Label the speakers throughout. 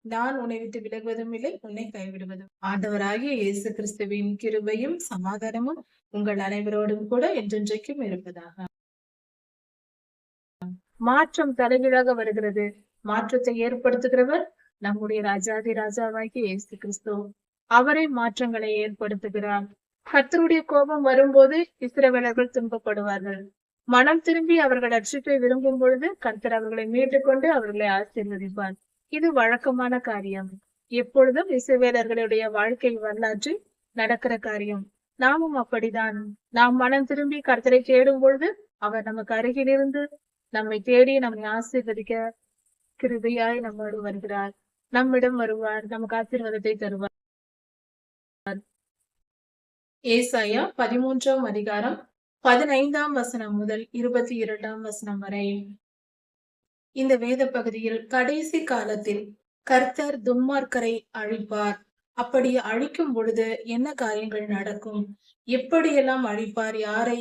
Speaker 1: நான் உன்னை விட்டு விலகுவதும் இல்லை, உன்னை கைவிடுவதும். ஆண்டவராகிய இயேசு கிறிஸ்துவின் கிருபையும் சமாதானமும் உங்கள் அனைவரோடும் கூட என்றென்றைக்கும் இருப்பதாக. மாற்றம் தலைகீழாக வருகிறது. மாற்றத்தை ஏற்படுத்துகிறவர் நம்முடைய ராஜாதி ராஜாவாகிய இயேசு கிறிஸ்து. அவரே மாற்றங்களை ஏற்படுத்துகிறார். கர்த்தருடைய கோபம் வரும்போது இஸ்ரவேலர்கள் துன்பப்படுவார்கள். மனம் திரும்பி அவர்கள் ரட்சிப்பை விரும்பும் பொழுது கர்த்தர் அவர்களை மீட்டுக் கொண்டு அவர்களை ஆசீர்வதிப்பார். இது வழக்கமான காரியம். எப்பொழுதும் இஸ்ரவேலர்களுடைய வாழ்க்கை வரலாற்றில் நடக்கிற காரியம். நாமும் அப்படிதான். நாம் மனம் திரும்பி கர்த்தரை தேடும் பொழுது அவர் நமக்கு அருகில் இருந்து நம்மை தேடி நம்மை ஆசீர்வதிக்க கிருபையாய் நம்மோடு வருகிறார். நம்மிடம் வருவார், நமக்கு ஆசீர்வாதத்தை தருவார். ஏசாயா 13ஆம் அதிகாரம் 15ஆம் வசனம் முதல் 22ஆம் வசனம் வரை. இந்த வேத பகுதியில் கடைசி காலத்தில் கர்த்தர் துன்மார்க்கரை அழிப்பார். அப்படி அழிக்கும் பொழுது என்ன காரியங்கள் நடக்கும், எப்படியெல்லாம் அழிப்பார், யாரை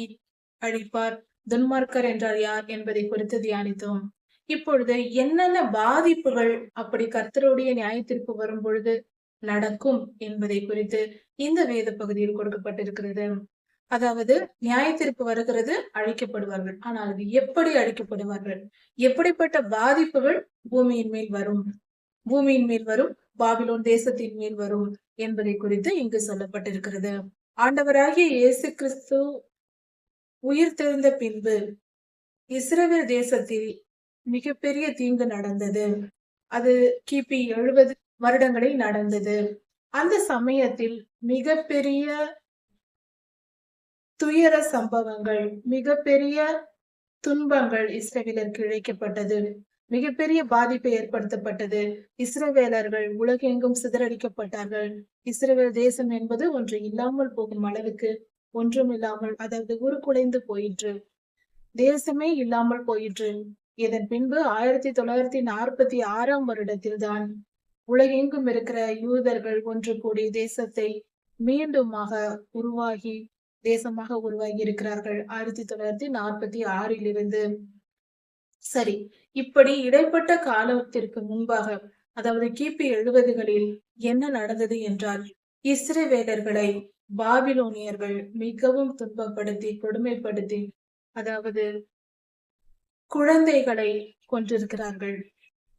Speaker 1: அழிப்பார், துன்மார்க்கர் என்றால் யார் என்பதை குறித்து தியானித்தோம். இப்பொழுது என்னென்ன பாதிப்புகள் அப்படி கர்த்தருடைய நியாயத்திற்கு வரும் பொழுது நடக்கும் என்பதை குறித்து இந்த வேத பகுதியில் கொடுக்கப்பட்டிருக்கிறது. அதாவது நியாயத்திற்கு வருகிறது, அழிக்கப்படுவார்கள். ஆனால் அது எப்படி அழிக்கப்படுவார்கள், எப்படிப்பட்ட பாதிப்புகள் பூமியின் மேல் வரும், பாபிலோன் தேசத்தின் மேல் வரும் என்பதை குறித்து இங்கு சொல்லப்பட்டிருக்கிறது. ஆண்டவராகிய இயேசு கிறிஸ்து உயிர் தெழுந்த பின்பு இஸ்ரவேல் தேசத்தில் மிகப்பெரிய தீங்கு நடந்தது. அது கிபி 70 வருடங்களில் நடந்தது. அந்த சமயத்தில் மிகப்பெரிய துயர சம்பவங்கள், மிகப்பெரிய துன்பங்கள் இஸ்ரவேலருக்கு இழைக்கப்பட்டது. மிகப்பெரிய பாதிப்பை ஏற்படுத்தப்பட்டது. இஸ்ரவேலர்கள் உலகெங்கும் சிதறடிக்கப்பட்டார்கள். இஸ்ரவேல் தேசம் என்பது ஒன்று இல்லாமல் போகும் அளவுக்கு ஒன்றும் இல்லாமல், அதாவது உருக்குலைந்து போயிற்று. தேசமே இல்லாமல் போயிற்று. இதன் பின்பு 1946ஆம் வருடத்தில் தான் உலகெங்கும் இருக்கிற யூதர்கள் ஒன்று கூடி தேசத்தை மீண்டுமாக உருவாகி தேசமாக உருவாகி இருக்கிறார்கள் 1946 சரி. இப்படி இடைப்பட்ட காலத்திற்கு முன்பாக, அதாவது கிபி 70களில் என்ன நடந்தது என்றால், இஸ்ரவேலர்களை பாபிலோனியர்கள் மிகவும் துன்பப்படுத்தி கொடுமைப்படுத்தி, அதாவது குழந்தைகளை கொன்றிருக்கிறார்கள்.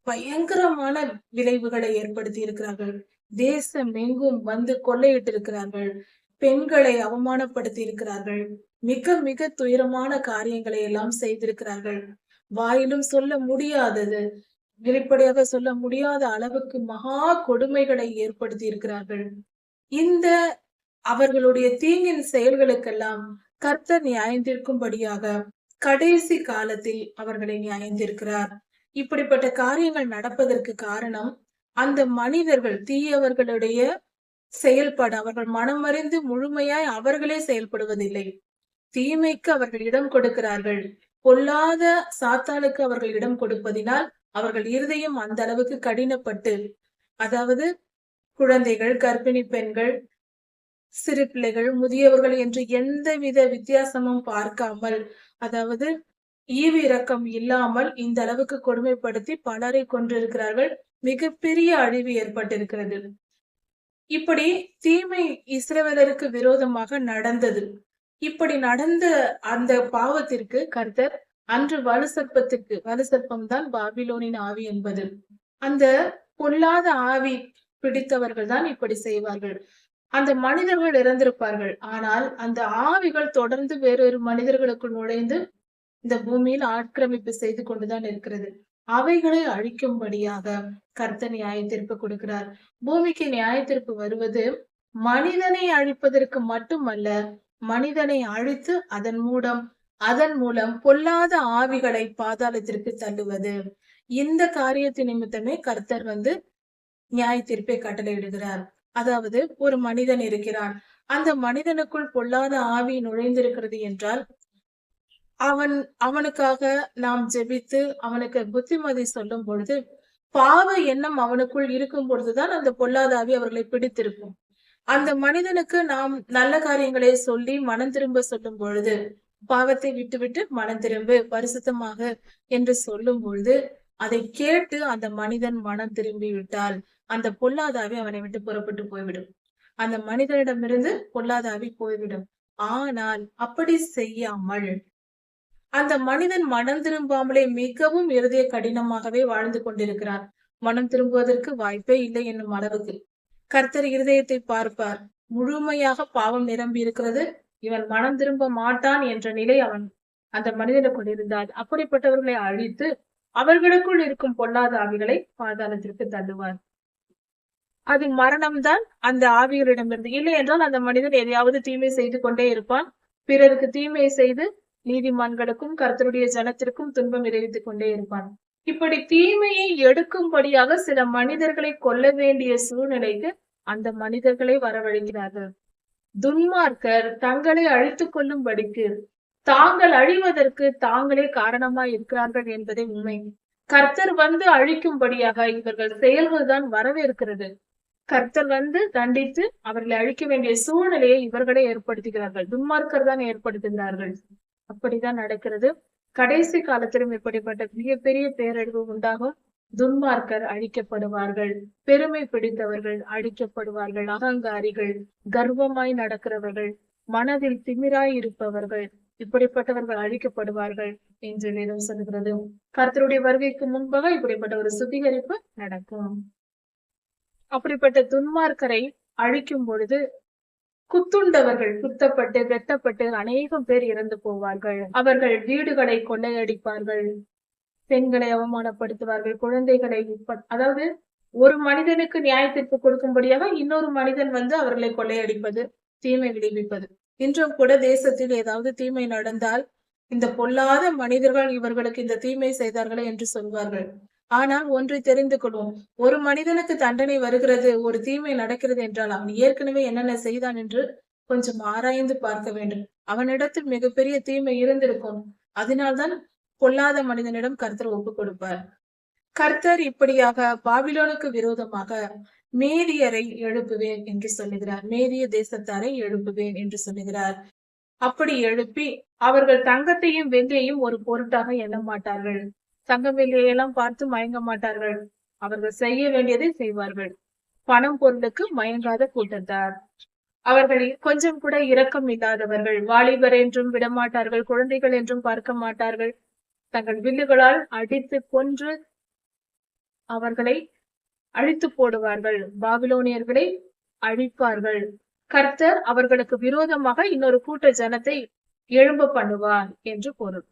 Speaker 1: பயங்கரமான விளைவுகளை ஏற்படுத்தி இருக்கிறார்கள். தேசம் எங்கும் வந்து கொள்ளையிட்டு இருக்கிறார்கள். பெண்களை அவமானப்படுத்தி இருக்கிறார்கள். மிக மிக துயரமான காரியங்களை எல்லாம் செய்திருக்கிறார்கள். வாயிலும் சொல்ல முடியாதது, வெளிப்படையாக சொல்ல முடியாத அளவுக்கு மகா கொடுமைகளை ஏற்படுத்தி இருக்கிறார்கள். இந்த அவர்களுடைய தீங்கின் செயல்களுக்கெல்லாம் கர்த்தர் நியாயந்திருக்கும்படியாக கடைசி காலத்தில் அவர்களை நியாயந்திருக்கிறார். இப்படிப்பட்ட காரியங்கள் நடப்பதற்கு காரணம் அந்த மனிதர்கள், தீயவர்களுடைய செயல்பாடு. அவர்கள் மனமறிந்து முழுமையாய் அவர்களே செயல்படுவதில்லை. தீமைக்கு அவர்கள் இடம் கொடுக்கிறார்கள். பொல்லாத சாத்தானுக்கு அவர்கள் இடம் கொடுப்பதினால் அவர்கள் இருதயம் அந்த அளவுக்கு கடினப்பட்டு, அதாவது குழந்தைகள், கர்ப்பிணி பெண்கள், சிறு பிள்ளைகள், முதியவர்கள் என்று எந்தவித வித்தியாசமும் பார்க்காமல், அதாவது ஈவு இரக்கம் இல்லாமல் இந்த அளவுக்கு கொடுமைப்படுத்தி பலரை கொன்றிருக்கிறார்கள். மிகப்பெரிய அழிவு ஏற்பட்டிருக்கிறது. இப்படி தீமை இஸ்ரவேலருக்கு விரோதமாக நடந்தது. இப்படி நடந்த அந்த பாவத்திற்கு கர்த்தர் அன்று வலு சர்ப்பம் தான் பாபிலோனின் ஆவி என்பது. அந்த பொல்லாத ஆவி பிடித்தவர்கள் தான் இப்படி செய்வார்கள். அந்த மனிதர்கள் இறந்திருப்பார்கள். ஆனால் அந்த ஆவிகள் தொடர்ந்து வேறொரு மனிதர்களுக்குள் நுழைந்து இந்த பூமியில் ஆக்கிரமிப்பு செய்து கொண்டுதான் இருக்கிறது. அவைகளை அழிக்கும்படியாக கர்த்தர் நியாயத்தீர்ப்பு கொடுக்கிறார். பூமிக்கு நியாயத்தீர்ப்பு வருவது மனிதனை அழிப்பதற்கு மட்டுமல்ல, மனிதனை அழித்து அதன் மூலம் பொல்லாத ஆவிகளை பாதாளத்திற்கு தள்ளுவது. இந்த காரியத்தின் நிமித்தமே கர்த்தர் நியாயத்தீர்ப்பை கட்டளையிடுகிறார். அதாவது ஒரு மனிதன் இருக்கிறான், அந்த மனிதனுக்குள் பொல்லாத ஆவி நுழைந்திருக்கிறது என்றால் அவனுக்காக நாம் ஜெபித்து அவனுக்கு புத்திமதி சொல்லும் பொழுது, பாவ எண்ணம் அவனுக்குள் இருக்கும் பொழுதுதான் அந்த பொல்லாத ஆவி அவர்களை பிடித்திருக்கும். அந்த மனிதனுக்கு நாம் நல்ல காரியங்களை சொல்லி மனம் திரும்ப சொல்லும் பொழுது, பாவத்தை விட்டுவிட்டு மனம் திரும்பு, பரிசுத்தமாக என்று சொல்லும் பொழுது அதை கேட்டு அந்த மனிதன் மனம் திரும்பி விட்டால் அந்த பொல்லாதாவி அவனை விட்டு புறப்பட்டு போய்விடும். அந்த மனிதனிடமிருந்து பொல்லாதாவி போய்விடும். ஆனால் அப்படி செய்யாமல் அந்த மனிதன் மனம் திரும்பாமலே மிகவும் இருதய கடினமாகவே வாழ்ந்து கொண்டிருக்கிறார். மனம் திரும்புவதற்கு வாய்ப்பே இல்லை என்னும் அளவுக்கு கர்த்தர் இருதயத்தை பார்ப்பார். முழுமையாக பாவம் நிரம்பி இருக்கிறது, இவன் மனம் திரும்ப மாட்டான் என்ற நிலை அவன் அந்த மனிதனை கொண்டிருந்தால் அப்படிப்பட்டவர்களை அழித்து அவர்களுக்குள் இருக்கும் பொல்லாத ஆவிகளை பாதாளத்திற்கு தள்ளுவார். அது மரணம்தான் அந்த ஆவிகளிடமிருந்து. இல்லை என்றால் அந்த மனிதன் எதையாவது தீமை செய்து கொண்டே இருப்பான். பிறருக்கு தீமை செய்து நீதிமான்களுக்கும் கர்த்தருடைய ஜனத்திற்கும் துன்பம் விளைவித்துக் கொண்டே இருப்பான். இப்படி தீமையை எடுக்கும்படியாக சில மனிதர்களை கொல்ல வேண்டிய சூழ்நிலைக்கு அந்த மனிதர்களை வரவழைக்கிறார்கள். துன்மார்க்கர் தங்களை அழித்துக் கொள்ளும்படிக்கு தாங்கள் அழிவதற்கு தாங்களே காரணமாய் இருக்கிறார்கள் என்பதே உண்மை. கர்த்தர் வந்து அழிக்கும்படியாக இவர்கள் செயல்கள்தான் வரவேற்கிறது. கர்த்தர் வந்து தண்டித்து அவர்களை அழிக்க வேண்டிய சூழ்நிலையை இவர்களே ஏற்படுத்துகிறார்கள். துன்மார்க்கர் தான் ஏற்படுத்துகிறார்கள். அப்படிதான் நடக்கிறது. கடைசி காலத்திலும் இப்படிப்பட்ட மிகப்பெரிய பேரழிவு உண்டாகும். துன்மார்க்கர் அழிக்கப்படுவார்கள், பெருமை பிடித்தவர்கள் அழிக்கப்படுவார்கள், அகங்காரிகள், கர்வமாய் நடக்கிறவர்கள், மனதில் திமிராய் இருப்பவர்கள், இப்படிப்பட்டவர்கள் அழிக்கப்படுவார்கள் என்று வேதம் சொல்கிறது. கர்த்தருடைய வருகைக்கு முன்பாக இப்படிப்பட்ட ஒரு சுத்திகரிப்பு நடக்கும். அப்படிப்பட்ட துன்மார்க்கரை அழிக்கும் பொழுது குத்துண்டவர்கள் குத்தப்பட்டு வெட்டப்பட்டு அநேகம் பேர் இறந்து போவார்கள். அவர்கள் வீடுகளை கொள்ளையடிப்பார்கள், பெண்களை அவமானப்படுத்துவார்கள், குழந்தைகளை அதாவது ஒரு மனிதனுக்கு நியாய தீர்ப்பு கொடுக்கும்படியாக இன்னொரு மனிதன் வந்து அவர்களை கொள்ளையடிப்பது, தீமை விளைவிப்பது. இன்றும் கூட தேசத்தில் ஏதாவது தீமை நடந்தால் இந்த பொல்லாத மனிதர்கள் இவர்களுக்கு இந்த தீமை செய்தார்களே என்று சொல்வார்கள். ஆனால் ஒன்றை தெரிந்து கொள்வோம், ஒரு மனிதனுக்கு தண்டனை வருகிறது, ஒரு தீமை நடக்கிறது என்றால் அவன் ஏற்கனவே என்னென்ன செய்தான் என்று கொஞ்சம் ஆராய்ந்து பார்க்க வேண்டும். அவனிடத்தில் மிகப்பெரிய தீமை இருந்திருக்கும். அதனால்தான் பொல்லாத மனிதனிடம் கர்த்தர் ஒப்பு கொடுப்பார். கர்த்தர் இப்படியாக பாபிலோனுக்கு விரோதமாக மேதியரை எழுப்புவேன் என்று சொல்லுகிறார். மேதிய தேசத்தாரை எழுப்புவேன் என்று சொல்லுகிறார். அப்படி எழுப்பி அவர்கள் தங்கத்தையும் வெள்ளியையும் ஒரு பொருட்டாக எண்ண மாட்டார்கள். தங்கம் வெள்ளியெல்லாம் பார்த்து மயங்க மாட்டார்கள். அவர்கள் செய்ய வேண்டியதை செய்வார்கள். பணம் பொருளுக்கு மயங்காத கூட்டத்தார். அவர்கள் கொஞ்சம் கூட இரக்கம் இல்லாதவர்கள். வாலிபர் என்றும் விடமாட்டார்கள், குழந்தைகள் என்றும் பார்க்க மாட்டார்கள். தங்கள் வில்லுகளால் அடித்து கொன்று அவர்களை அழித்து போடுவார்கள். பாபிலோனியர்களை அழிப்பார்கள். கர்த்தர் அவர்களுக்கு விரோதமாக இன்னொரு கூட்ட ஜனத்தை எழும்ப பண்ணுவார் என்று பொருள்.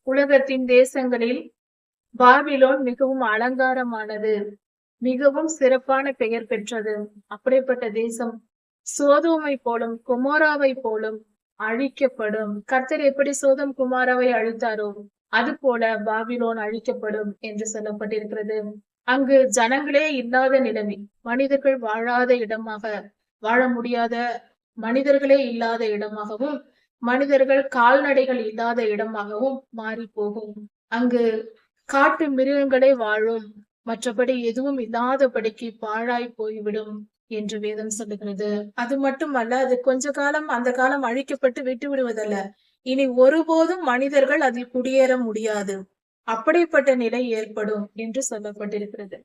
Speaker 1: உலகத்தின் தேசங்களில் பாபிலோன் மிகவும் அலங்காரமானது, மிகவும் சிறப்பான பெயர் பெற்றது. அப்படிப்பட்ட தேசம் சோதோமை போலும் குமாராவை போலும் அழிக்கப்படும். கர்த்தர் எப்படி சோதம் குமாராவை அழித்தாரோ அது போல பாபிலோன் அழிக்கப்படும் என்று சொல்லப்பட்டிருக்கிறது. அங்கு ஜனங்களே இல்லாத நிலைமை, மனிதர்கள் வாழாத இடமாக, வாழ முடியாத மனிதர்களே இல்லாத இடமாகவும், மனிதர்கள் கால்நடைகள் இல்லாத இடமாகவும் மாறி போகும். அங்கு காட்டு மிருகங்களே வாழும், மற்றபடி எதுவும் இல்லாதபடிக்கு பாழாய் போய்விடும் என்று வேதம் சொல்லுகிறது. அது மட்டுமல்ல, அது கொஞ்ச காலம் அந்த காலம் அழிக்கப்பட்டு விட்டு விடுவதல்ல, இனி ஒருபோதும் மனிதர்கள் அதில் குடியேற முடியாது, அப்படிப்பட்ட நிலை ஏற்படும் என்று சொல்லப்பட்டிருக்கிறது.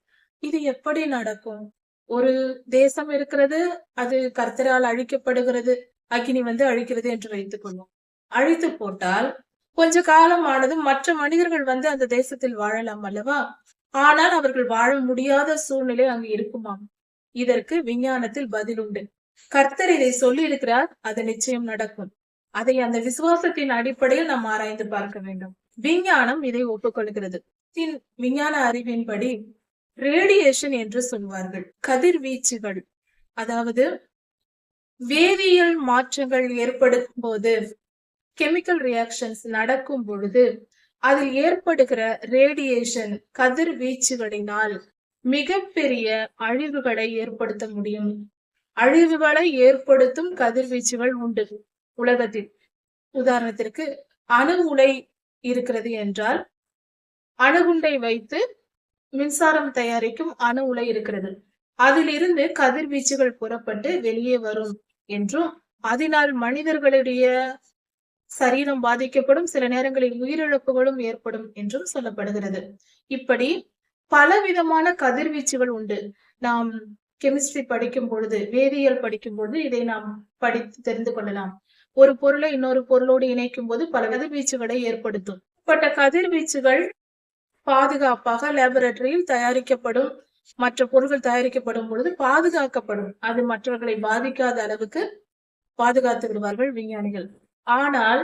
Speaker 1: இது எப்படி நடக்கும்? ஒரு தேசம் இருக்கிறது, அது கர்த்தரால் அழிக்கப்படுகிறது, அக்கினி வந்து அழிக்கிறது என்று வைத்துக் கொள்வோம். அழித்து போட்டால் கொஞ்ச காலம் ஆனதும் மற்ற மனிதர்கள் வந்து அந்த தேசத்தில் வாழலாம் அல்லவா? ஆனால் அவர்கள் வாழ முடியாத சூழ்நிலை அங்கு இருக்குமாம். இதற்கு விஞ்ஞானத்தில் பதில் உண்டு. கர்த்தர் இதை சொல்லி இருக்கிறார், அது நிச்சயம் நடக்கும். அதை அந்த விசுவாசத்தின் அடிப்படையில் நாம் ஆராய்ந்து பார்க்க வேண்டும். விஞ்ஞானம் இதை ஒப்புக்கொள்கிறது. விஞ்ஞான அறிவின்படி ரேடியேஷன் என்று சொல்வார்கள், கதிர்வீச்சுகள். அதாவது வேதியியல் மாற்றங்கள் ஏற்படும் போது, கெமிக்கல் ரியாக்ஷன்ஸ் நடக்கும் பொழுது அதில் ஏற்படுகிற ரேடியேஷன் கதிர்வீச்சுகளினால் மிகப்பெரிய அழிவுகளை ஏற்படுத்த முடியும். அழிவுகளை ஏற்படுத்தும் கதிர்வீச்சுகள் உண்டு உலகத்தில். உதாரணத்திற்கு அணு உலை இருக்கிறது என்றால், அணுகுண்டை வைத்து மின்சாரம் தயாரிக்கும் அணு உலை இருக்கிறது. அதிலிருந்து கதிர்வீச்சுகள் புறப்பட்டு வெளியே வரும் என்றும், அதனால் மனிதர்களுடைய சரீரம் பாதிக்கப்படும், சில நேரங்களில் உயிரிழப்புகளும் ஏற்படும் என்றும் சொல்லப்படுகிறது. இப்படி பலவிதமான கதிர்வீச்சுகள் உண்டு. நாம் கெமிஸ்ட்ரி படிக்கும் பொழுது, வேதியியல் படிக்கும் பொழுது இதை நாம் படித்து தெரிந்து கொள்ளலாம். ஒரு பொருளை இன்னொரு பொருளோடு இணைக்கும் போது பல கதிர்வீச்சுகளை ஏற்படுத்தும். இப்பட்ட கதிர்வீச்சுகள் பாதுகாப்பாக லேபரட்டரியில் தயாரிக்கப்படும், மற்ற பொருட்கள் தயாரிக்கப்படும் பொழுது பாதுகாக்கப்படும். அது மற்றவர்களை பாதிக்காத அளவுக்கு பாதுகாத்து விடுவார்கள் விஞ்ஞானிகள். ஆனால்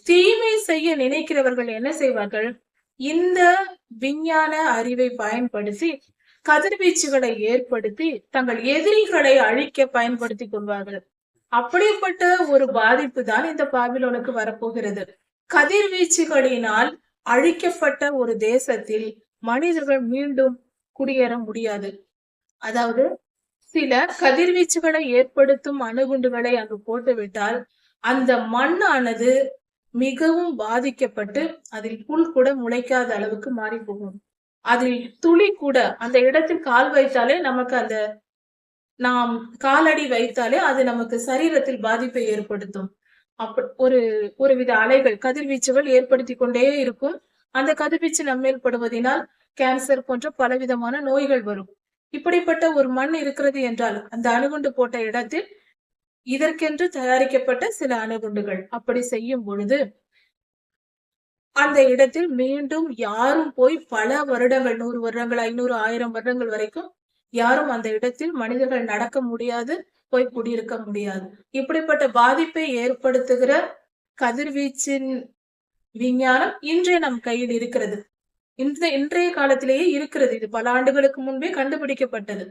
Speaker 1: தீமை செய்ய நினைக்கிறவர்கள் என்ன செய்வார்கள்? இந்த விஞ்ஞான அறிவை பயன்படுத்தி கதிர்வீச்சுகளை ஏற்படுத்தி தங்கள் எதிரிகளை அழிக்க பயன்படுத்திக் கொள்வார்கள். அப்படிப்பட்ட ஒரு பாதிப்பு தான் இந்த பாபிலோனுக்கு வரப்போகிறது. கதிர்வீச்சுகளினால் அழிக்கப்பட்ட ஒரு தேசத்தில் மனிதர்கள் மீண்டும் குடியேற முடியாது. அதாவது சில கதிர்வீச்சுகளை ஏற்படுத்தும் அணுகுண்டுகளை அங்கு போட்டுவிட்டால் அந்த மண்ணானது மிகவும் பாதிக்கப்பட்டு அதில் புல் கூட முளைக்காத அளவுக்கு மாறி போகும். அதில் துளி கூட அந்த இடத்தில் கால் வைத்தாலே நமக்கு அந்த நாம் காலடி வைத்தாலே அது நமக்கு சரீரத்தில் பாதிப்பை ஏற்படுத்தும். ஒருவித அலைகள் கதிர்வீச்சுகள் ஏற்படுத்தி கொண்டே இருக்கும். அந்த கதிர்வீச்சு நம்மேல் படுவதனால் கேன்சர் போன்ற பலவிதமான நோய்கள் வரும். இப்படிப்பட்ட ஒரு மண் இருக்கிறது என்றால் அந்த அணுகுண்டு போட்ட இடத்தில் இதற்கென்று தயாரிக்கப்பட்ட சில அணுகுண்டுகள் அப்படி செய்யும் பொழுது அந்த இடத்தில் மீண்டும் யாரும் போய் பல வருடங்கள் 100 வருடங்கள் 500 1000 வருடங்கள் வரைக்கும் யாரும் அந்த இடத்தில் மனிதர்கள் நடக்க முடியாது, போய் குடியிருக்க முடியாது. இப்படிப்பட்ட பாதிப்பை ஏற்படுத்துகிற கதிர்வீச்சின் விஞ்ஞானம் இன்றைய நம் கையில் இருக்கிறது. இன்றைய காலத்திலேயே இருக்கிறது. இது பல ஆண்டுகளுக்கு முன்பே கண்டுபிடிக்கப்பட்டது.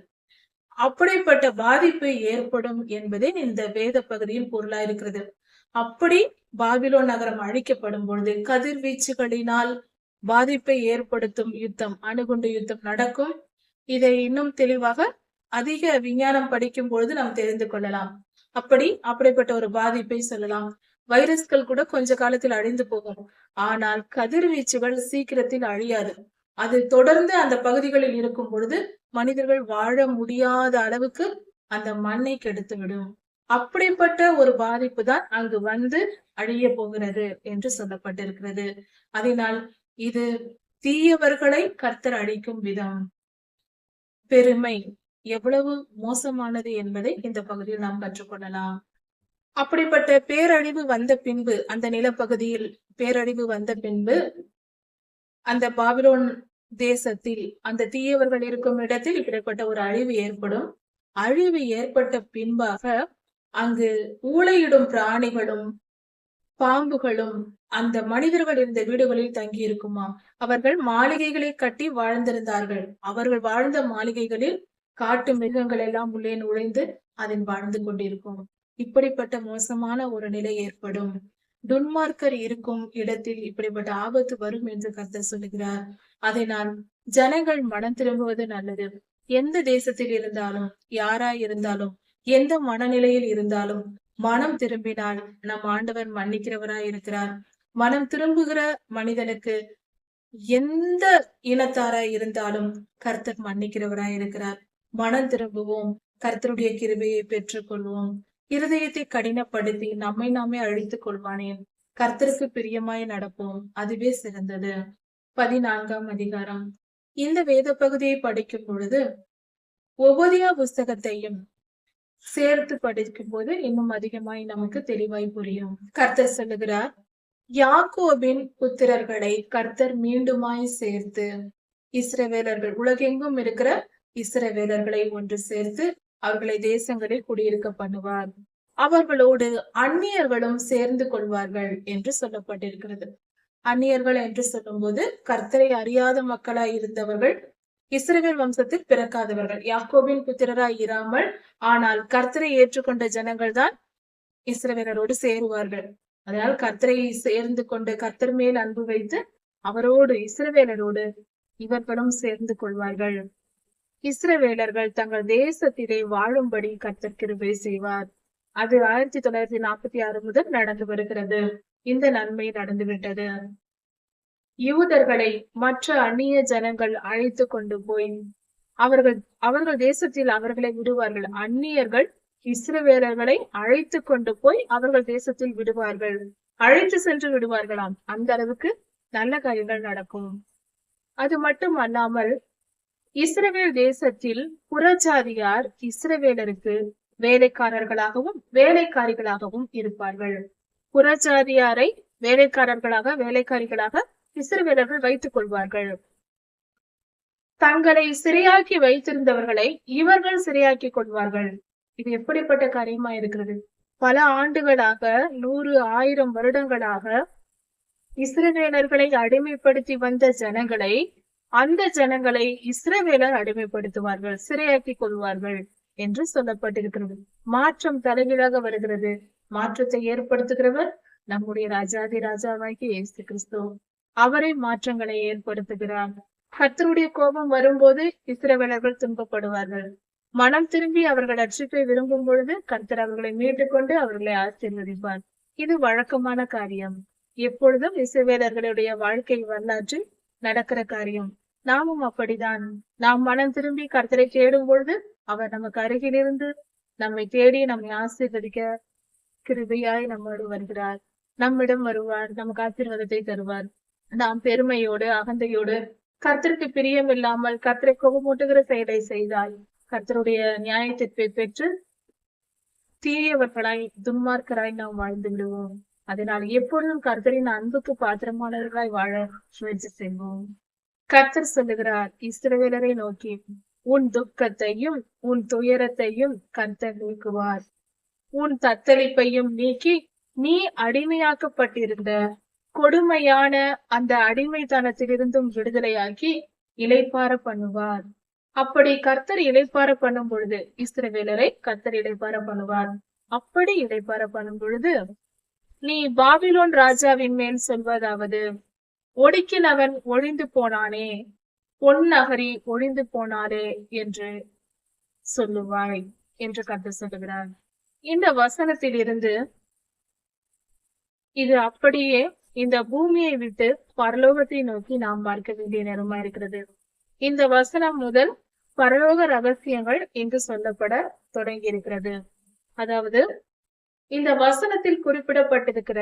Speaker 1: அப்படிப்பட்ட பாதிப்பு ஏற்படும் என்பதே இந்த வேத பகுதியின் பொருளா இருக்கிறது. அப்படி பாபிலோன் நகரம் அழிக்கப்படும் பொழுது கதிர்வீச்சுகளினால் பாதிப்பை ஏற்படுத்தும் யுத்தம், அணுகுண்டு யுத்தம் நடக்கும். இதை இன்னும் தெளிவாக அதிக விஞ்ஞானம் படிக்கும் பொழுது நாம் தெரிந்து கொள்ளலாம். அப்படிப்பட்ட ஒரு பாதிப்பை சொல்லலாம். வைரஸ்கள் கூட கொஞ்ச காலத்தில் அழிந்து போகும். ஆனால் கதிர்வீச்சுகள் சீக்கிரத்தில் அழியாது. அது தொடர்ந்து அந்த பகுதிகளில் இருக்கும் பொழுது மனிதர்கள் வாழ முடியாத அளவுக்கு அந்த மண்ணை கெடுத்துவிடும். அப்படிப்பட்ட ஒரு பாதிப்பு தான் அங்கு வந்து அழிய போகிறது என்று சொல்லப்பட்டிருக்கிறது. அதனால் இது தீயவர்களை கர்த்தர் அழிக்கும் விதம். பெருமை எவ்வளவு மோசமானது என்பதை இந்த பகுதியில் நாம் கற்றுக்கொள்ளலாம். அப்படிப்பட்ட பேரழிவு வந்த பின்பு, அந்த நிலப்பகுதியில் பேரழிவு வந்த பின்பு அந்த பாபிலோன் தேசத்தில் அந்த தீயவர்கள் இருக்கும் இடத்தில் இப்படிப்பட்ட ஒரு அழிவு ஏற்படும். அழிவு ஏற்பட்ட பின்பாக அங்கு ஊளையிடும் பிராணிகளும் பாம்புகளும் அந்த மனிதர்கள் இருந்த வீடுகளில் தங்கி இருக்குமாம். அவர்கள் மாளிகைகளை கட்டி வாழ்ந்திருந்தார்கள். அவர்கள் வாழ்ந்த மாளிகைகளில் காட்டு மிருகங்கள் எல்லாம் உள்ளே நுழைந்து அதில் வாழ்ந்து கொண்டிருக்கும். இப்படிப்பட்ட மோசமான ஒரு நிலை ஏற்படும். துன்மார்க்கர் இருக்கும் இடத்தில் இப்படிப்பட்ட ஆபத்து வரும் என்று கர்த்தர் சொல்லுகிறார். அதனால் ஜனங்கள் மனம் திரும்புவது நல்லது. எந்த தேசத்தில் இருந்தாலும், யாராய் இருந்தாலும், எந்த மனநிலையில் இருந்தாலும் மனம் திரும்பினால் நம் ஆண்டவர் மன்னிக்கிறவராய் இருக்கிறார். மனம் திரும்புகிற மனிதனுக்கு எந்த இனத்தாராய் இருந்தாலும் கர்த்தர் மன்னிக்கிறவராய் இருக்கிறார். மனம் திரும்புவோம், கர்த்தருடைய கிருபையை பெற்றுக் கொள்வோம். இருதயத்தை கடினப்படுத்தி நம்மை நாமே அழித்துக் கொள்வானேன். கர்த்தருக்கு பிரியமாய் நடப்போம், அதுவே சிறந்தது. 14ஆம் அதிகாரம். இந்த வேத பகுதியை படிக்கும் பொழுது ஒபதியா புஸ்தகத்தையும் சேர்த்து படிக்கும் போது இன்னும் அதிகமாய் நமக்கு தெளிவாய் புரியும். கர்த்தர் சொல்லுகிறார், யாக்கோபின் புத்திரர்களை கர்த்தர் மீண்டுமாய் சேர்த்து இஸ்ரவேலர்கள், உலகெங்கும் இருக்கிற இஸ்ரவேலர்களை ஒன்று சேர்த்து அவர்களை தேசங்களில் குடியிருக்க பண்ணுவார். அவர்களோடு அந்நியர்களும் சேர்ந்து கொள்வார்கள் என்று சொல்லப்பட்டிருக்கிறது. அந்நியர்கள் என்று சொல்லும் போது கர்த்தரை அறியாத மக்களாய் இருந்தவர்கள், இஸ்ரவேல் வம்சத்தில் பிறக்காதவர்கள், யாக்கோபின் புத்திரராய் இராமல் ஆனால் கர்த்தரை ஏற்றுக்கொண்ட ஜனங்கள் தான் இஸ்ரவேலரோடு சேருவார்கள். அதனால் கர்த்தரை சேர்ந்து கொண்டு கர்த்தர் மேல் அன்பு வைத்து அவரோடு இஸ்ரவேலரோடு இவர்களும் சேர்ந்து கொள்வார்கள். இஸ்ரவேலர்கள் தங்கள் தேசத்திலே வாழும்படி கர்த்தர் கிருபை செய்வார். அது 1946 முதல் நடந்து வருகிறது. இந்த நன்மை நடந்துவிட்டது. யூதர்களை மற்ற அந்நிய ஜனங்கள் அழைத்து கொண்டு போய் அவர்கள் தேசத்தில் அவர்களை விடுவார்கள். அந்நியர்கள் இஸ்ரவேலர்களை அழைத்து கொண்டு போய் அவர்கள் தேசத்தில் விடுவார்கள். அழைத்து சென்று விடுவார்களாம். அந்த அளவுக்கு நல்ல காரியங்கள் நடக்கும். அது மட்டும் அல்லாமல் இஸ்ரவேல் தேசத்தில் புறஜாதியார் இஸ்ரவேலருக்கு வேலைக்காரர்களாகவும் வேலைக்காரிகளாகவும் இருப்பார்கள். புறஜாதியாரை வேலைக்காரர்களாக வேலைக்காரிகளாக இஸ்ரவேலர்கள் வைத்துக் கொள்வார்கள். தங்களை சிறையாக்கி வைத்திருந்தவர்களை இவர்கள் சிறையாக்கி கொள்வார்கள். இது எப்படிப்பட்ட காரியமா இருக்கிறது? பல ஆண்டுகளாக 100, 1000 வருடங்களாக இஸ்ரவேலர்களை அடிமைப்படுத்தி வந்த ஜனங்களை, அந்த ஜனங்களை இஸ்ரவேலர் அடிமைப்படுத்துவார்கள், சிறையாக்கி கொள்வார்கள் என்று சொல்லப்பட்டிருக்கிறது. மாற்றம் தலைகீழாக வருகிறது. மாற்றத்தை ஏற்படுத்துகிறவர் நம்முடைய ராஜாதி ராஜாவாகிய இயேசு கிறிஸ்து. அவரே மாற்றங்களை ஏற்படுத்துகிறார். கர்த்தருடைய கோபம் வரும்போது இஸ்ரவேலர்கள் துன்பப்படுவார்கள். மனம் திரும்பி அவர்கள் ரட்சிப்பை விரும்பும் பொழுது கர்த்தர் அவர்களை மீட்டுக் கொண்டு அவர்களை ஆசீர்வதிப்பார். இது வழக்கமான காரியம். எப்பொழுதும் இஸ்ரவேலர்களுடைய வாழ்க்கை வரலாற்றில் நடக்கிற காரியம். நாமும் அப்படிதான். நாம் மனம் திரும்பி கர்த்தரை தேடும் பொழுது அவர் நமக்கு அருகில் இருந்து நம்மை தேடி நம்மை ஆசீர்வதிக்க கிருபையாய் நம்மோடு வருகிறார். நம்மிடம் வருவார், நமக்கு ஆசீர்வாதத்தை தருவார். நாம் பெருமையோடு அகந்தையோடு கர்த்தருக்கு பிரியம் இல்லாமல் கர்த்தரை கோபமூட்டுகிற செயலை செய்தால் கர்த்தருடைய நியாய தீர்ப்பை பெற்று தீயவர்களாய் துன்மார்க்கராய் நாம் வாழ்ந்து விடுவோம். அதனால் எப்பொழுதும் கர்த்தரின் அன்புக்கு பாத்திரமானவர்களாய் வாழ முயற்சி செய்வோம். கர்த்தர் சொல்லுகிறார் இஸ்ரவேலரை நோக்கி, உன் துக்கத்தையும் உன் துயரத்தையும் கர்த்தர் நீக்குவார். உன் தத்தளிப்பையும் நீக்கி நீ அடிமையாக்கப்பட்டிருந்த கொடுமையான அந்த அடிமைத்தனத்திலிருந்தும் விடுதலையாக்கி இளைப்பார பண்ணுவார். அப்படி கர்த்தர் இளைப்பார பண்ணும் பொழுது இஸ்ரவேலரை கர்த்தர் இளைப்பார பண்ணுவார். அப்படி இளைப்பார பண்ணும் பொழுது நீ பாபிலோன் ராஜாவின் மேல் சொல்வதாவது, ஒடுக்கினவன் ஒழிந்து போனானே, பொன் நகரி ஒழிந்து போனாரே என்று சொல்லுவாய் என்று கர்த்தர் சொல்லுகிறார். இந்த வசனத்தில் இருந்து இது அப்படியே இந்த பூமியை விட்டு பரலோகத்தை நோக்கி நாம் பார்க்க வேண்டிய நேரமா இருக்கிறது. இந்த வசனம் முதல் பரலோக ரகசியங்கள் என்று சொல்லப்பட தொடங்கி இருக்கிறது. அதாவது இந்த வசனத்தில் குறிப்பிடப்பட்டிருக்கிற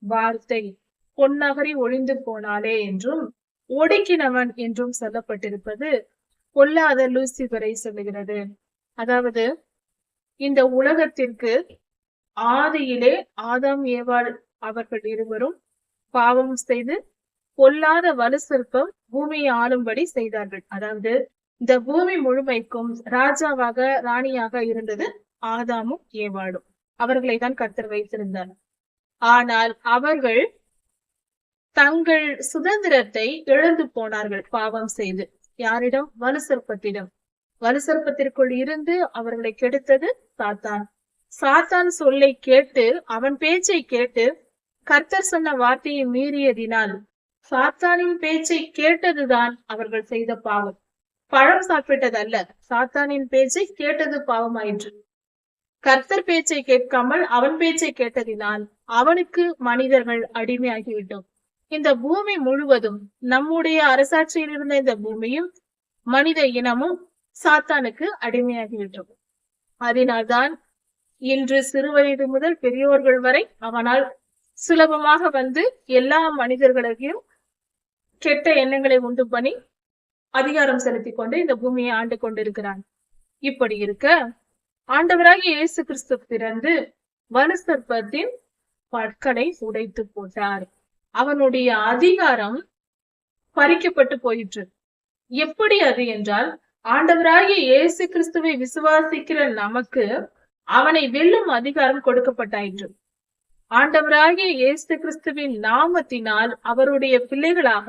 Speaker 1: வார்த்தை பொன்னகரி ஒழிந்து போனாலே என்றும் ஒடுக்கினவன் என்றும் சொல்லப்பட்டிருப்பது பொல்லாத லூசிபரை சொல்லுகிறது. அதாவது இந்த உலகத்திற்கு ஆதியிலே ஆதாம் ஏவாள் அவர்கள் இருவரும் பாவம் செய்து பொல்லாத வலு சிற்பம் பூமியை ஆளும்படி செய்தார்கள். அதாவது இந்த பூமி முழுமைக்கும் ராஜாவாக ராணியாக இருந்தது ஆதாமும் ஏவாளும். அவர்களை தான் கர்த்தர் வைத்திருந்தார். ஆனால் அவர்கள் தங்கள் சுதந்திரத்தை இழந்து போனார்கள் பாவம் செய்து. யாரிடம்? வலு சிற்பத்திடம். வலு சிற்பத்திற்குள் இருந்து அவர்களை கெடுத்தது சாத்தான். சாத்தான் சொல்லை கேட்டு அவன் பேச்சை கேட்டு கர்த்தர் சொன்ன வார்த்தையை மீறியதினால் சாத்தானின் பேச்சை கேட்டதுதான் அவர்கள் செய்த பாவம். பழம் சாப்பிட்டதல்ல, சாத்தானின் பேச்சை கேட்டது பாவமாயிற்று. கர்த்தர் பேச்சை கேட்காமல் அவன் பேச்சை கேட்டதினால் அவனுக்கு மனிதர்கள் அடிமையாகிவிட்டோம். இந்த பூமி முழுவதும், நம்முடைய அரசாட்சியில் இருந்த இந்த பூமியும் மனித இனமும் சாத்தானுக்கு அடிமையாகிவிட்டோம். அதனால்தான் இன்று சிறுவயது முதல் பெரியோர்கள் வரை அவனால் சுலபமாக வந்து எல்லா மனிதர்களையும் கெட்ட எண்ணங்களை உண்டு பண்ணி அதிகாரம் செலுத்தி கொண்டு இந்த பூமியை ஆண்டு கொண்டிருக்கிறான். இப்படி இருக்க ஆண்டவராகிய இயேசு கிறிஸ்து பிறந்து வலு சர்ப்பத்தின் பற்களை உடைத்து போட்டார். அவனுடைய அதிகாரம் பறிக்கப்பட்டு போயிற்று. எப்படி அது என்றால், ஆண்டவராகிய இயேசு கிறிஸ்துவை விசுவாசிக்கிற நமக்கு அவனை வெல்லும் அதிகாரம் கொடுக்கப்பட்டாயிற்று. ஆண்டவராகிய இயேசு கிறிஸ்துவின் நாமத்தினால் அவருடைய பிள்ளைகளாக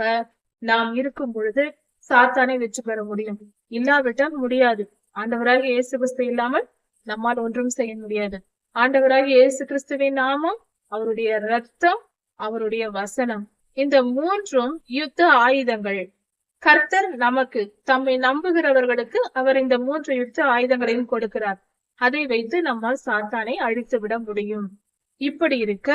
Speaker 1: நாம் இருக்கும் பொழுது சாத்தானை வெற்றி பெற முடியும். இல்லாவிட்டால் முடியாது. ஆண்டவராகிய இயேசு கிறிஸ்து இல்லாமல் நம்மால் ஒன்றும் செய்ய முடியாது. ஆண்டவராகிய இயேசு கிறிஸ்துவின் நாமம், அவருடைய ரத்தம், அவருடைய வசனம், இந்த மூன்றும் யுத்த ஆயுதங்கள். கர்த்தர் நமக்கு, தம்மை நம்புகிறவர்களுக்கு அவர் இந்த 3 யுத்த ஆயுதங்களையும் கொடுக்கிறார். அதை வைத்து நம்மால் சாத்தானை அழித்து விட முடியும். இப்படி இருக்க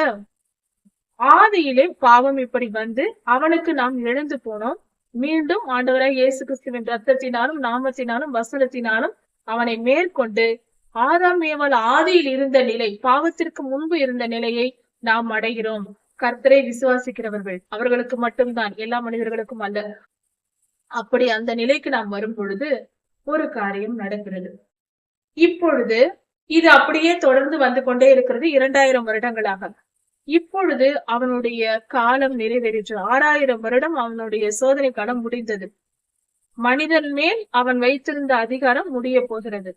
Speaker 1: ஆதியிலே பாவம் இப்படி வந்து அவனுக்கு நாம் இழந்து போனோம். மீண்டும் ஆண்டவராய் இயேசு கிறிஸ்துவின் ரத்தத்தினாலும் நாமத்தினாலும் வசனத்தினாலும் அவனை மேற்கொண்டு ஆதாம் ஏவாள் ஆதியில் இருந்த நிலை, பாவத்திற்கு முன்பு இருந்த நிலையை நாம் அடைகிறோம். கர்த்தரை விசுவாசிக்கிறவர்கள் அவர்களுக்கு மட்டும்தான், எல்லா மனிதர்களுக்கும் அல்ல. அப்படி அந்த நிலைக்கு நாம் வரும் பொழுது ஒரு காரியம் நடக்கிறது. இப்பொழுது இது அப்படியே தொடர்ந்து வந்து கொண்டே இருக்கிறது 2000 வருடங்களாக. இப்பொழுது அவனுடைய காலம் நிறைவேறிற்று. 6000 வருடம் அவனுடைய சோதனை காலம் முடிந்தது. மனிதன் மேல் அவன் வைத்திருந்த அதிகாரம் முடிய போகிறது.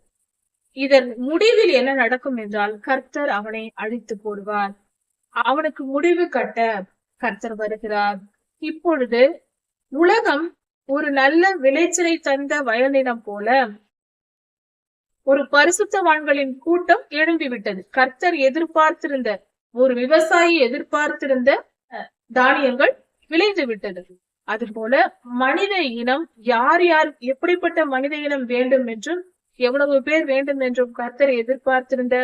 Speaker 1: இதன் முடிவில் என்ன நடக்கும் என்றால், கர்த்தர் அவனை அழித்து போடுவார். அவனுக்கு முடிவு கட்ட கர்த்தர் வருகிறார். இப்பொழுது உலகம் ஒரு நல்ல விளைச்சலை தந்த வயல் நிலம் போல ஒரு பரிசுத்தவான்களின் கூட்டம் எழும்பிவிட்டது. கர்த்தர் எதிர்பார்த்திருந்த, ஒரு விவசாயி எதிர்பார்த்திருந்த தானியங்கள் விளைந்து விட்டது. அதுபோல மனித இனம், யார் யார் எப்படிப்பட்ட மனித இனம் வேண்டும் என்றும் எவ்வளவு பேர் வேண்டும் என்றும் கர்த்தர் எதிர்பார்த்திருந்த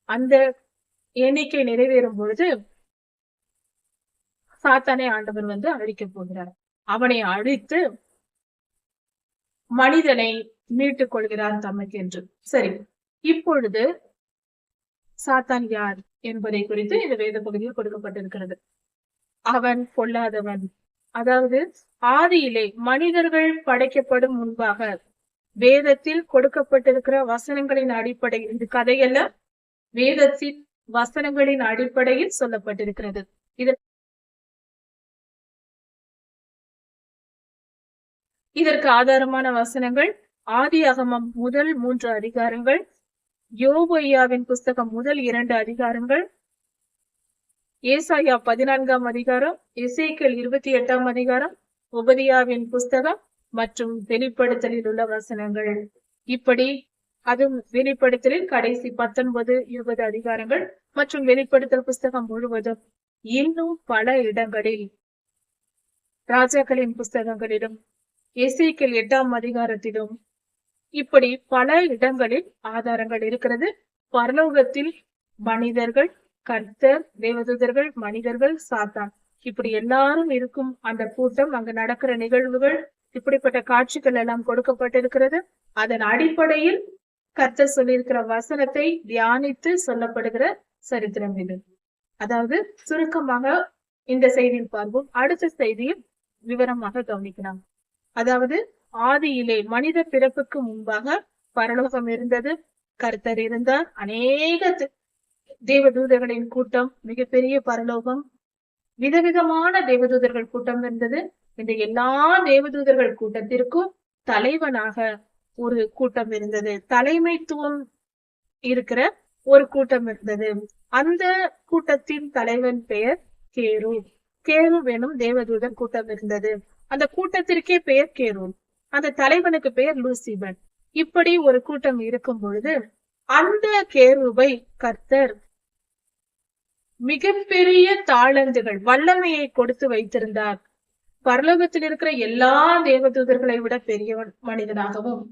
Speaker 1: அந்த எண்ணிக்கை நிறைவேறும் பொழுது சாத்தானை ஆண்டவர் வந்து அழிக்க போகிறார். அவனை அழித்து மனிதனை மீட்டுக் கொள்கிறார் தமக்கு என்று. சரி, இப்பொழுது சாத்தான் யார் என்பதை குறித்து இந்த வேத பகுதியில் கொடுக்கப்பட்டிருக்கிறது. அவன் பொல்லாதவன். அதாவது ஆதியிலே மனிதர்கள் படைக்கப்படும் முன்பாக வேதத்தில் கொடுக்கப்பட்டிருக்கிற வசனங்களின் அடிப்படையில், இந்த கதையெல்லாம் வேதத்தின் வசனங்களின் அடிப்படையில் சொல்லப்பட்டிருக்கிறது. இதற்கு ஆதாரமான வசனங்கள் ஆதியாகமம் முதல் 3 அதிகாரங்கள், யோபு ஐயாவின் புஸ்தகம் முதல் 2 அதிகாரங்கள், ஏசாயா 14ஆம் அதிகாரம், எசேக்கியேல் 28ஆம் அதிகாரம், உபதியாவின் புஸ்தகம் மற்றும் வெளிப்படுத்தலில் உள்ள வசனங்கள். இப்படி அதுவும் வெளிப்படுத்தலில் கடைசி 19, 20 அதிகாரங்கள் மற்றும் வெளிப்படுத்தல் புஸ்தகம் முழுவதும், இன்னும் பல இடங்களில் ராஜாக்களின் புஸ்தகங்களிலும் எசேக்கியேல் 8ஆம் அதிகாரத்திலும் இப்படி பல இடங்களில் ஆதாரங்கள் இருக்கிறது. பரலோகத்தில் மனிதர்கள், கர்த்தர், தேவதூதர்கள், மனிதர்கள், சாத்தான், இப்படி எல்லாரும் இருக்கும் அந்த கூட்டம், அங்கு நடக்கிற நிகழ்வுகள், இப்படிப்பட்ட காட்சிகள் எல்லாம் கொடுக்கப்பட்டிருக்கிறது. அதன் அடிப்படையில் கர்த்தர் சொல்லியிருக்கிற வசனத்தை தியானித்து சொல்லப்படுகிற சரித்திரம் இது. அதாவது சுருக்கமாக இந்த செய்தியில் பார்ப்போம். அடுத்த செய்தியில் விவரமாக கவனிக்கலாம். அதாவது ஆதியிலே மனித பிறப்புக்கு முன்பாக பரலோகம் இருந்தது, கர்த்தர் இருந்தார், அநேக தேவதூதர்களின் கூட்டம், மிகப்பெரிய பரலோகம், விதவிதமான தேவதூதர்கள் கூட்டம் இருந்தது. இந்த எல்லா தேவதூதர்கள் கூட்டத்திற்கும் தலைவனாக ஒரு கூட்டம் இருந்தது, தலைமைத்துவம் இருக்கிற ஒரு கூட்டம் இருந்தது. அந்த கூட்டத்தின் தலைவன் பெயர் கேரு. கேரு எனும் தேவதூதர் கூட்டம் இருந்தது. அந்த கூட்டத்திற்கே பெயர் கேரு, அந்த தலைவனுக்கு பெயர் லூசிபன். இப்படி ஒரு கூட்டம் இருக்கும் பொழுது அந்த கேருவை கர்த்தர் மிகப்பெரிய தாளந்துகள், வல்லமையை கொடுத்து வைத்திருந்தார். பரலோகத்தில் இருக்கிற எல்லா தேவதூதர்களை விட பெரிய மனிதனாகவும்,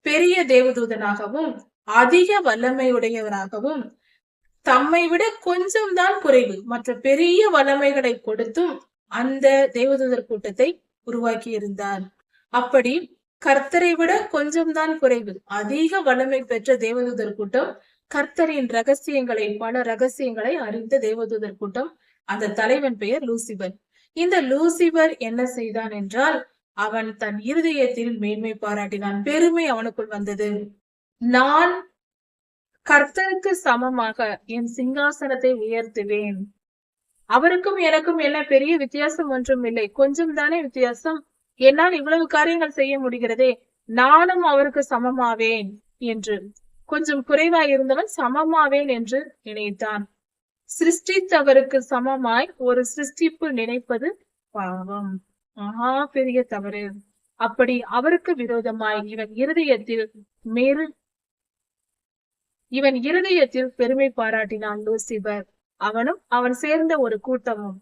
Speaker 1: பெரிய தேவதூதனாகவும், அதிக வல்லமையுடையவராகவும், தம்மை விட கொஞ்சம் தான் குறைவு மற்ற பெரிய வல்லமைகளை கொடுத்தும் அந்த தேவதூதர் கூட்டத்தை உருவாக்கி இருந்தார். அப்படி கர்த்தரை விட கொஞ்சம் தான் குறைவு, அதிக வல்லமை பெற்ற தேவதூதர் கூட்டம், கர்த்தரின் ரகசியங்களை, பல ரகசியங்களை அறிந்த தேவதூதர் கூட்டம். அந்த தலைவன் பெயர் லூசிபர். இந்த லூசிபர் என்ன செய்தான் என்றால், அவன் தன் இருதயத்தில் மேன்மை பாராட்டினான். பெருமை அவனுக்குள் வந்தது. நான் கர்த்தருக்கு சமமாக என் சிங்காசனத்தை உயர்த்துவேன், அவருக்கும் எனக்கும் என்ன பெரிய வித்தியாசம் ஒன்றும் இல்லை, கொஞ்சம் தானே வித்தியாசம், என்னால் இவ்வளவு காரியங்கள் செய்ய முடிகிறதே, நானும் அவருக்கு சமமாவேன் என்று, கொஞ்சம் குறைவாய் இருந்தவன் சமமாவேன் என்று நினைத்தான். சிருஷ்டித்தவருக்கு சமமாய் ஒரு சிருஷ்டிப்பு நினைப்பது பாவம், மகா பெரிய தவறு. அப்படி அவருக்கு விரோதமாய் இவன் இருதயத்தில் பெருமை பாராட்டினான் லூசிபர், அவனும் அவன் சேர்ந்த ஒரு கூட்டமும்.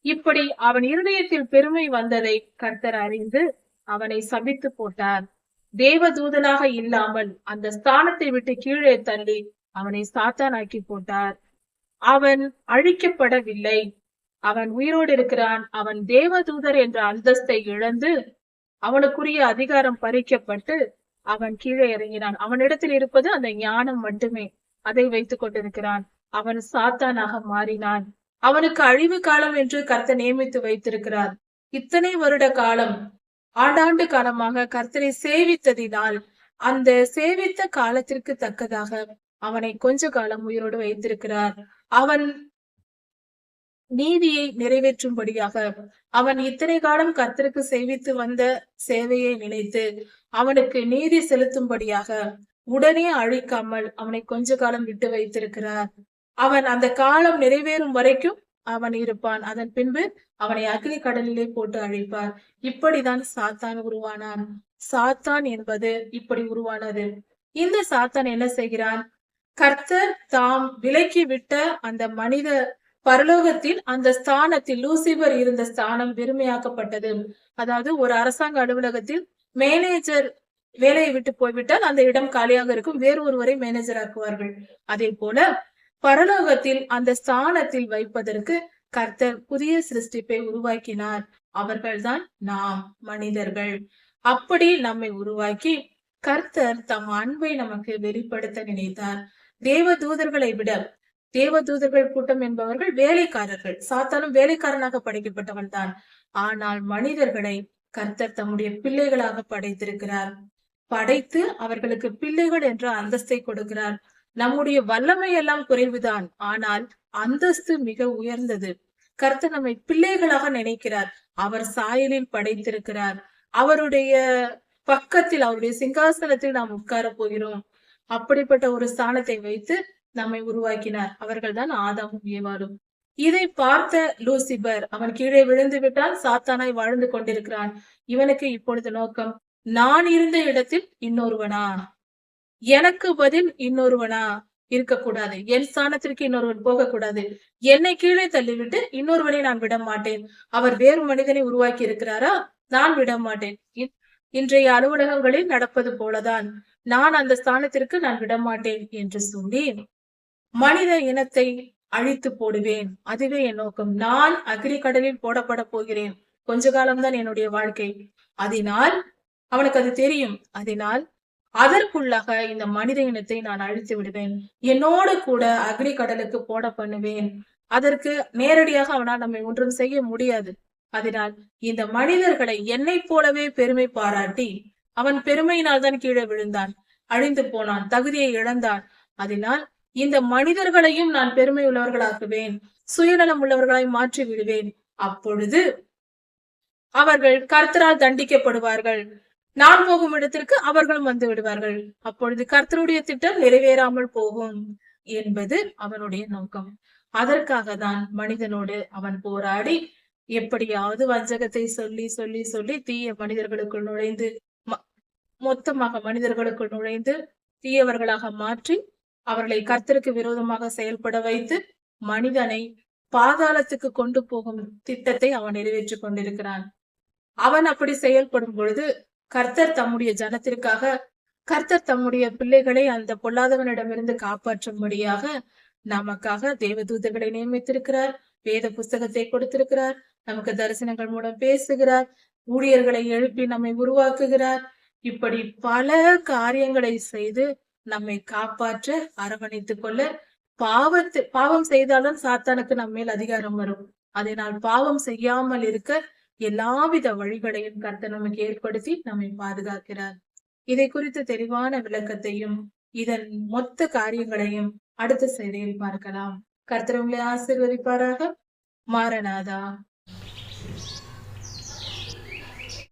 Speaker 1: இப்படி அவன் இருதயத்தில் பெருமை வந்ததை கர்த்தர் அறிந்து அவனை சபித்து போட்டார். தேவதூதனாக இல்லாமல் அந்த ஸ்தானத்தை விட்டு கீழே தள்ளி அவனை சாத்தானாக்கி போட்டார். அவன் அழிக்கப்படவில்லை, அவன் உயிரோடு இருக்கிறான். அவன் தேவதூதர் என்ற அந்தஸ்தை இழந்து அவனுக்குரிய அதிகாரம் பறிக்கப்பட்டு அவன் கீழே இறங்கினான். அவனிடத்தில் இருப்பது அந்த ஞானம் மட்டுமே, அதை வைத்துக் கொண்டிருக்கிறான். அவன் சாத்தானாக மாறினான். அவனுக்கு அழிவு காலம் என்று கர்த்தர் நியமித்து வைத்திருக்கிறார். இத்தனை வருட காலம் ஆண்டாண்டு காலமாக கர்த்தரை சேவித்ததினால் அந்த சேவித்த காலத்திற்கு தக்கதாக அவனை கொஞ்ச காலம் உயிரோடு வைத்திருக்கிறார். அவன் நீதியை நிறைவேற்றும்படியாக அவன் இத்தனை காலம் கர்த்தருக்கு சேவித்து வந்த சேவையை நினைத்து அவனுக்கு நீதி செலுத்தும்படியாக உடனே அழிக்காமல் அவனை கொஞ்ச காலம் விட்டு வைத்திருக்கிறார். அவன் அந்த காலம் நிறைவேறும் வரைக்கும் அவன் இருப்பான். அதன் பின்பு அவனை அக்னி கடலிலே போட்டு அழிப்பார். இப்படிதான் சாத்தான் உருவானான். சாத்தான் என்பது இப்படி உருவானது. இந்த சாத்தான் என்ன செய்கிறான்? கர்த்தர் தாம் விலக்கி விட்ட அந்த மனித பரலோகத்தில் அந்த ஸ்தானத்தில் லூசிபர் இருந்த ஸ்தானம் வெறுமையாக்கப்பட்டது. அதாவது ஒரு அரசாங்க அலுவலகத்தில் மேனேஜர் வேலையை விட்டு போய்விட்டால் அந்த இடம் காலியாக இருக்கும், வேறு ஒருவரை மேனேஜர் ஆக்குவார்கள். அதே போல பரலோகத்தில் அந்த ஸ்தானத்தில் வைப்பதற்கு கர்த்தர் புதிய சிருஷ்டிப்பை உருவாக்கினார். அவர்கள்தான் நாம் மனிதர்கள். அப்படி நம்மை உருவாக்கி கர்த்தர் தம் அன்பை நமக்கு வெளிப்படுத்த நினைத்தார். தேவ தூதர்களை விட தேவதூதர்கள் கூட்டம் என்பவர்கள் வேலைக்காரர்கள். சாத்தானும் வேலைக்காரனாக படைக்கப்பட்டவன் தான். ஆனால் மனிதர்களை கர்த்தர் தம்முடைய பிள்ளைகளாக படைத்திருக்கிறார். படைத்து அவர்களுக்கு பிள்ளைகள் என்ற அந்தஸ்தை கொடுக்கிறார். நம்முடைய வல்லமை எல்லாம் குறைவுதான், ஆனால் அந்தஸ்து மிக உயர்ந்தது. கர்த்தர் நம்மை பிள்ளைகளாக நினைக்கிறார். அவர் சாயலில் படைத்திருக்கிறார். அவருடைய பக்கத்தில் அவருடைய சிங்காசனத்தில் நாம் உட்கார போகிறோம். அப்படிப்பட்ட ஒரு ஸ்தானத்தை வைத்து நம்மை உருவாக்கினார். அவர்கள்தான் ஆதாமும் ஏவாளும். இதை பார்த்த லூசிபர் அவன் கீழே விழுந்து விட்டால் சாத்தானாய் வாழ்ந்து கொண்டிருக்கிறான். இவனுக்கு இப்பொழுது நோக்கம், நான் இருந்த இடத்தில் இன்னொருவனா, எனக்கு பதில் இன்னொருவனா இருக்கக்கூடாது, என் ஸ்தானத்திற்கு இன்னொருவன் போகக்கூடாது, என்னை கீழே தள்ளிவிட்டு இன்னொருவனை நான் விட மாட்டேன். அவர் வேறு மனிதனை உருவாக்கி இருக்கிறாரா, நான் விட மாட்டேன். இன்றைய அலுவலகங்களில் நடப்பது போலதான், நான் அந்த ஸ்தானத்திற்கு நான் விடமாட்டேன் என்று சொல்லி மனித இனத்தை அழித்து போடுவேன். அதுவே என் நோக்கம். நான் அக்னி கடலில் போடப்பட போகிறேன். கொஞ்ச காலம்தான் என்னுடைய வாழ்க்கை. அதனால் அவனுக்கு அது தெரியும். அதனால் அதற்குள்ளாக இந்த மனித இனத்தை நான் அழித்து விடுவேன். என்னோடு கூட அக்னி கடலுக்கு போட பண்ணுவேன். அதற்கு நேரடியாக அவனால் நம்மை ஒன்றும் செய்ய முடியாது. அதனால் இந்த மனிதர்களை என்னை போலவே பெருமை பாராட்டி, அவன் பெருமையினால் தான் கீழே விழுந்தான், அழிந்து போனான், தகுதியை இழந்தான். அதனால் இந்த மனிதர்களையும் நான் பெருமை உள்ளவர்களாக்குவேன், சுயநலம் உள்ளவர்களாய் மாற்றி விடுவேன். அப்பொழுது அவர்கள் கர்த்தரால் தண்டிக்கப்படுவார்கள். நான் போகும் இடத்திற்கு அவர்களும் வந்து விடுவார்கள். அப்பொழுது கர்த்தருடைய திட்டம் நிறைவேறாமல் போகும் என்பது அவனுடைய நோக்கம். அதற்காக தான் மனிதனோடு அவன் போராடி எப்படியாவது வஞ்சகத்தை சொல்லி சொல்லி சொல்லி தீய மனிதர்களுக்குள் நுழைந்து, மொத்தமாக மனிதர்களுக்குள் நுழைந்து தீயவர்களாக மாற்றி அவர்களை கர்த்தருக்கு விரோதமாக செயல்பட வைத்து மனிதனை பாதாளத்துக்கு கொண்டு போகும் திட்டத்தை அவன் நிறைவேற்றிக் கொண்டிருக்கிறான். அவன் அப்படி செயல்படும் பொழுது கர்த்தர் தம்முடைய ஜனத்திற்காக, கர்த்தர் தம்முடைய பிள்ளைகளை அந்த பொல்லாதவனிடமிருந்து காப்பாற்றும்படியாக நமக்காக தேவதூதர்களை நியமித்திருக்கிறார். வேத புஸ்தகத்தை கொடுத்திருக்கிறார். நமக்கு தரிசனங்கள் மூலம் பேசுகிறார். ஊழியர்களை எழுப்பி நம்மை உருவாக்குகிறார். இப்படி பல காரியங்களை செய்து நம்மை காப்பாற்ற, அரவணைத்துக் கொள்ள, பாவம் செய்தால்தான் சாத்தானுக்கு நம்ம மேல் அதிகாரம் வரும். அதனால் பாவம் செய்யாமல் இருக்க எல்லாவித வழிகளையும் கர்த்தர் நமக்கு ஏற்படுத்தி நம்மை பாதுகாக்கிறார். இதை குறித்து தெளிவான விளக்கத்தையும் இதன் மொத்த காரியங்களையும் அடுத்த செய்தியில் பார்க்கலாம். கர்த்தர் உங்களை ஆசீர்வதிப்பாராக. மாரநாதா.